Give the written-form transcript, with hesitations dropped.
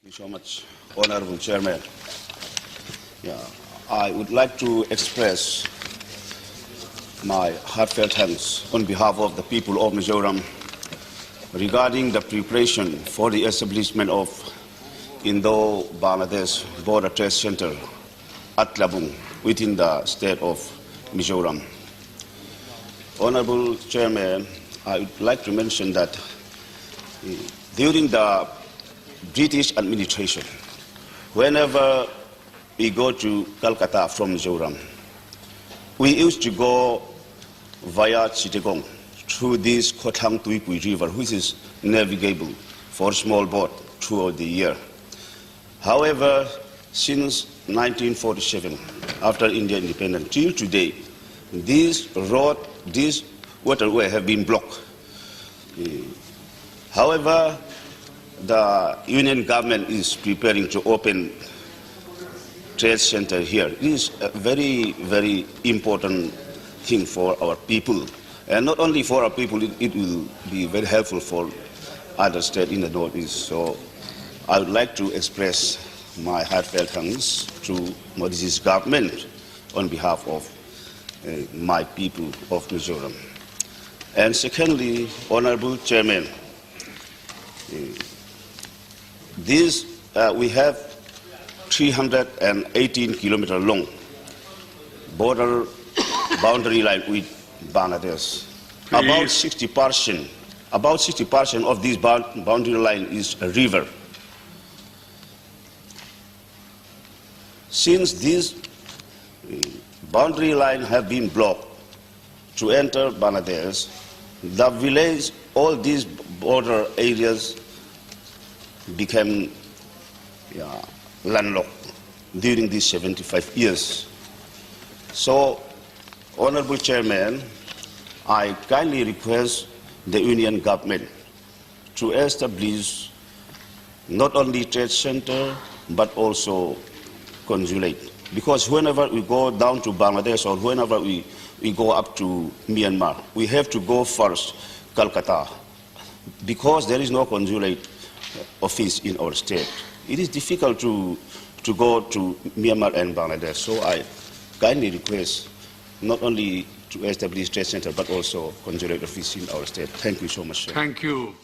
Thank you so much, Honorable Chairman. I would like to express my heartfelt thanks on behalf of the people of Mizoram regarding the preparation for the establishment of Indo-Bangladesh Border Trade Center at Labung within the state of Mizoram. Honorable Chairman, I would like to mention that during the British administration, whenever we go to Kolkata from Mizoram, we used to go via Chittagong through this Khawthlang Tuipuiah river, which is navigable for a small boat throughout the year. However, since 1947, after India independence, till today, this waterway have been blocked. However, the Union government is preparing to open trade center here. It is a very, very important thing for our people. And not only for our people, it will be very helpful for other states in the Northeast. So I would like to express my heartfelt thanks to Modi's government on behalf of my people of Mizoram. And secondly, Honorable Chairman, we have 318-kilometer long border boundary line with Bangladesh. Please. About 60% of this boundary line is a river. Since this boundary line have been blocked to enter Bangladesh, the village, all these border areas became landlocked during these 75 years. So, Honorable Chairman, I kindly request the Union government to establish not only trade center but also consulate. Because whenever we go down to Bangladesh or whenever we go up to Myanmar, we have to go first Kolkata, because there is no consulate office in our state. It is difficult to go to Myanmar and Bangladesh. So I kindly request not only to establish trade center but also consulate office in our state. Thank you so much, sir. Thank you.